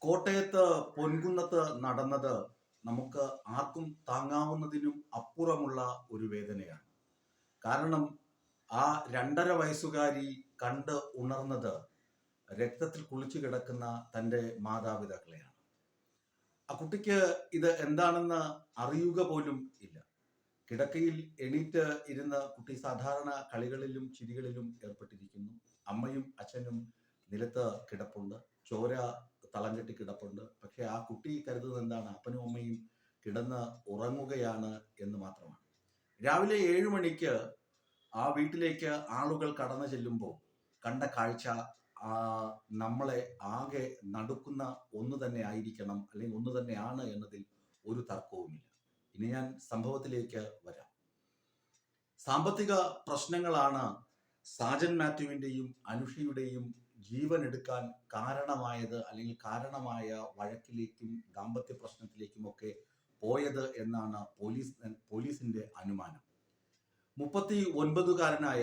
കോട്ടയത്ത് പൊൻകുന്നത്ത് നടന്നത് നമുക്ക് ആർക്കും താങ്ങാവുന്നതിനും അപ്പുറമുള്ള ഒരു വേദനയാണ്. കാരണം ആ 2.5 വയസ്സുകാരി കണ്ട് ഉണർന്നത് രക്തത്തിൽ കുളിച്ചു കിടക്കുന്ന തൻ്റെ മാതാപിതാക്കളെയാണ്. ആ കുട്ടിക്ക് ഇത് എന്താണെന്ന് അറിയുക പോലും ഇല്ല. കിടക്കയിൽ എണീറ്റ് ഇരുന്ന് കുട്ടി സാധാരണ കളികളിലും ചിരികളിലും ഏർപ്പെട്ടിരിക്കുന്നു. അമ്മയും അച്ഛനും നിലത്ത് കിടപ്പുണ്ട്, ചോര തളം കെട്ടി കിടപ്പുണ്ട്. പക്ഷെ ആ കുട്ടി കരുതുന്നത് എന്താണ്? അപ്പനും അമ്മയും കിടന്ന് ഉറങ്ങുകയാണ് എന്ന് മാത്രമാണ്. രാവിലെ 7 മണിക്ക് ആ വീട്ടിലേക്ക് ആളുകൾ കടന്നു ചെല്ലുമ്പോൾ കണ്ട കാഴ്ച ആ നമ്മളെ ആകെ നടുക്കുന്ന ഒന്ന് തന്നെ ആയിരിക്കണം, അല്ലെങ്കിൽ ഒന്ന് തന്നെയാണ് എന്നതിൽ ഒരു തർക്കവുമില്ല. ഇനി ഞാൻ സംഭവത്തിലേക്ക് വരാം. സാമ്പത്തിക പ്രശ്നങ്ങളാണ് സാജൻ മാത്യുവിൻ്റെയും അനുഷയുടെയും ജീവൻ എടുക്കാൻ കാരണമായത്, അല്ലെങ്കിൽ കാരണമായ വഴക്കിലേക്കും ദാമ്പത്യ പ്രശ്നത്തിലേക്കും ഒക്കെ പോയത് എന്നാണ് പോലീസിന്റെ അനുമാനം. 39കാരനായ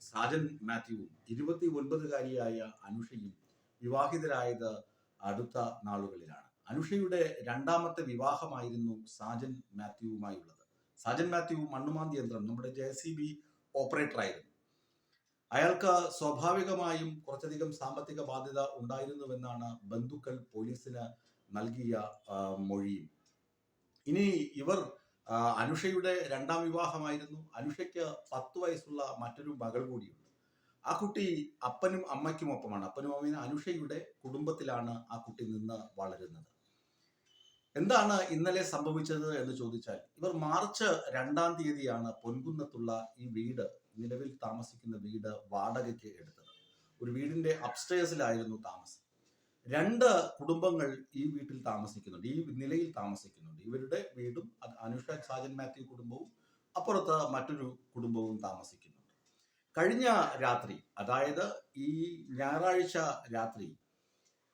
സാജൻ മാത്യുവും 29കാരിയായ അനുഷയും വിവാഹിതരായത് അടുത്ത നാളുകളിലാണ്. അനുഷയുടെ രണ്ടാമത്തെ വിവാഹമായിരുന്നു സാജൻ മാത്യുവുമായുള്ളത്. സാജൻ മാത്യു മണ്ണുമാന്തി യന്ത്രം, നമ്മുടെ JCB ഓപ്പറേറ്റർ ആയിരുന്നു. അയാൾക്ക് സ്വാഭാവികമായും കുറച്ചധികം സാമ്പത്തിക ബാധ്യത ഉണ്ടായിരുന്നുവെന്നാണ് ബന്ധുക്കൾ പോലീസിന് നൽകിയ മൊഴിയും. ഇനി ഇവർ അനുഷയുടെ രണ്ടാം വിവാഹമായിരുന്നു. അനുഷയ്ക്ക് 10 വയസ്സുള്ള മറ്റൊരു മകൾ കൂടിയുണ്ട്. ആ കുട്ടി അപ്പനും അമ്മയ്ക്കും ഒപ്പമാണ്. അപ്പനും അമ്മയും അനുഷയുടെ കുടുംബത്തിലാണ് ആ കുട്ടി നിന്ന് വളരുന്നത്. എന്താണ് ഇന്നലെ സംഭവിച്ചത് എന്ന് ചോദിച്ചാൽ, ഇവർ മാർച്ച് 2-ാം തീയതിയാണ് പൊൻകുന്നത്തുള്ള ഈ വീട്, നിലവിൽ താമസിക്കുന്ന വീട് വാടകയ്ക്ക് എടുത്തത്. ഒരു വീടിന്റെ അപ്സ്റ്റേഴ്സിലായിരുന്നു താമസം. 2 കുടുംബങ്ങൾ ഈ വീട്ടിൽ താമസിക്കുന്നുണ്ട്, ഈ നിലയിൽ താമസിക്കുന്നുണ്ട്. ഇവരുടെ വീടും അനുഷ സാജൻ മാത്യു കുടുംബവും, അപ്പുറത്ത് മറ്റൊരു കുടുംബവും താമസിക്കുന്നുണ്ട്. കഴിഞ്ഞ രാത്രി, അതായത് ഈ ഞായറാഴ്ച രാത്രി,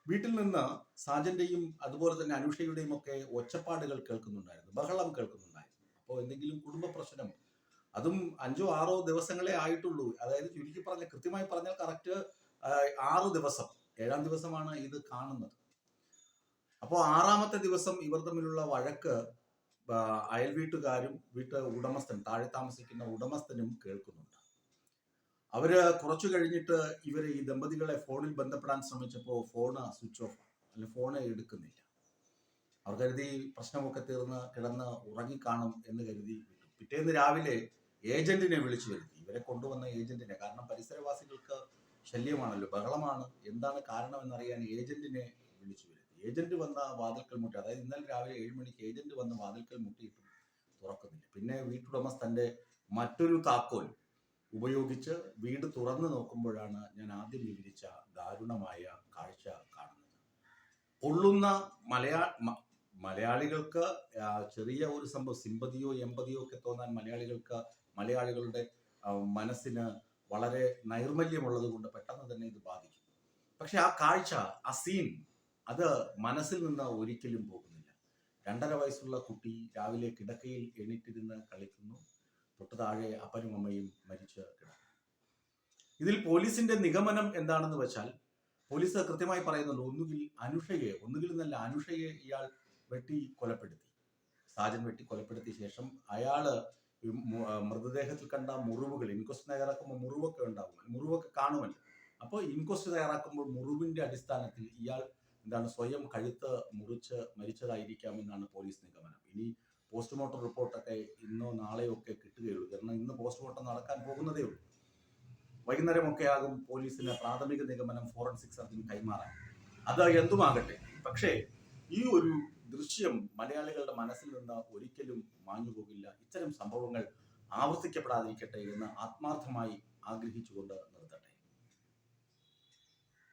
വീട്ടിൽ നിന്ന് സാജന്റെയും അതുപോലെ തന്നെ അനുഷയുടെയും ഒക്കെ ഒച്ചപ്പാടുകൾ കേൾക്കുന്നുണ്ടായിരുന്നു, ബഹളം കേൾക്കുന്നുണ്ടായിരുന്നു. അപ്പോൾ എന്തെങ്കിലും കുടുംബ പ്രശ്നം, അതും 5-6 ദിവസങ്ങളെ ആയിട്ടുള്ളൂ. അതായത് ചുരുക്കി പറഞ്ഞ, കൃത്യമായി പറഞ്ഞാൽ കറക്റ്റ് 6 ദിവസം, 7-ാം ദിവസമാണ് ഇത് കാണുന്നത്. അപ്പോൾ 6-ാമത്തെ ദിവസം ഇവർ തമ്മിലുള്ള വഴക്ക് അയൽ വീട്ടുകാരും ഉടമസ്ഥൻ, താഴെ താമസിക്കുന്ന ഉടമസ്ഥനും കേൾക്കുന്നുണ്ട്. അവര് കുറച്ചു കഴിഞ്ഞിട്ട് ഈ ദമ്പതികളെ ഫോണിൽ ബന്ധപ്പെടാൻ ശ്രമിച്ചപ്പോൾ ഫോണ് സ്വിച്ച് ഓഫ്, അല്ലെങ്കിൽ ഫോണ് എടുക്കുന്നില്ല. അവർ കരുതി പ്രശ്നമൊക്കെ തീർന്ന് കിടന്ന് ഉറങ്ങിക്കാണും എന്ന് കരുതി വിട്ടു. പിറ്റേന്ന് രാവിലെ ഏജന്റിനെ വിളിച്ചു വരുത്തി, ഇവരെ കൊണ്ടുവന്ന ഏജന്റിനെ. കാരണം പരിസരവാസികൾക്ക് ശല്യമാണല്ലോ, ബഹളമാണ്, എന്താണ് കാരണം എന്നറിയാൻ ഏജന്റിനെ വിളിച്ചു വരുത്തി. ഏജന്റ് വന്ന വാതിൽക്കൽ മുട്ടി, അതായത് ഇന്നലെ രാവിലെ 7 മണിക്ക് ഏജന്റ് വന്ന് വാതിൽക്കൽ മുട്ടിയിട്ടും തുറക്കുന്നില്ല. പിന്നെ വീട്ടുടമസ്ഥന്റെ മറ്റൊരു താക്കോൽ ഉപയോഗിച്ച് വീട് തുറന്നു നോക്കുമ്പോഴാണ് ഞാൻ ആദ്യം വിവരിച്ച ദാരുണമായ കാഴ്ച കാണുന്നത്. പൊള്ളുന്ന മലയാളികൾക്ക് ചെറിയ ഒരു സംഭവം, സിമ്പതിയോ എമ്പതിയോ ഒക്കെ തോന്നാൻ മലയാളികളുടെ മനസ്സിന് വളരെ നൈർമല്യമുള്ളത് കൊണ്ട് പെട്ടെന്ന് തന്നെ ഇത് ബാധിക്കും. പക്ഷെ ആ കാഴ്ച, ആ സീൻ, അത് മനസ്സിൽ നിന്ന് ഒരിക്കലും പോകുന്നില്ല. 2.5 വയസ്സുള്ള കുട്ടി രാവിലെ കിടക്കയിൽ എണീറ്റിരുന്ന് കളിക്കുന്നു. തൊട്ട് താഴെ അപ്പനും അമ്മയും മരിച്ച് കിടക്കുന്നു. ഇതിൽ പോലീസിന്റെ നിഗമനം എന്താണെന്ന് വെച്ചാൽ, പോലീസ് കൃത്യമായി പറയുന്നുണ്ട്, അനുഷയെ ഇയാൾ വെട്ടി കൊലപ്പെടുത്തി. സാജൻ വെട്ടി കൊലപ്പെടുത്തിയ ശേഷം അയാള് മൃതദേഹത്തിൽ കണ്ട മുറിവുകൾ, ഇൻക്വസ്റ്റ് തയ്യാറാക്കുമ്പോൾ മുറിവൊക്കെ കാണുമല്ലോ. അപ്പോൾ ഇൻക്വസ്റ്റ് തയ്യാറാക്കുമ്പോൾ മുറിവിന്റെ അടിസ്ഥാനത്തിൽ ഇയാൾ സ്വയം കഴുത്ത് മുറിച്ച് മരിച്ചതായിരിക്കാമെന്നാണ് പോലീസ് നിഗമനം. ഇനി പോസ്റ്റ്മോർട്ടം റിപ്പോർട്ടൊക്കെ ഇന്നോ നാളെയോ ഒക്കെ കിട്ടുകയുള്ളൂ. കാരണം ഇന്ന് പോസ്റ്റ്മോർട്ടം നടക്കാൻ പോകുന്നതേ ഉള്ളൂ. വൈകുന്നേരമൊക്കെ ആകും പോലീസിന് പ്രാഥമിക നിഗമനം ഫോറൻസിക് സർജൻ കൈമാറാൻ. അത് എന്തുമാകട്ടെ, പക്ഷേ ഈ ഒരു ദൃശ്യം മലയാളികളുടെ മനസ്സിൽ നിന്ന് ഒരിക്കലും മാഞ്ഞു പോകില്ല. ഇത്തരം സംഭവങ്ങൾ ആവർത്തിക്കപ്പെടാതിരിക്കട്ടെ എന്ന് ആത്മാർത്ഥമായി ആഗ്രഹിച്ചുകൊണ്ട് നിർത്തട്ടെ.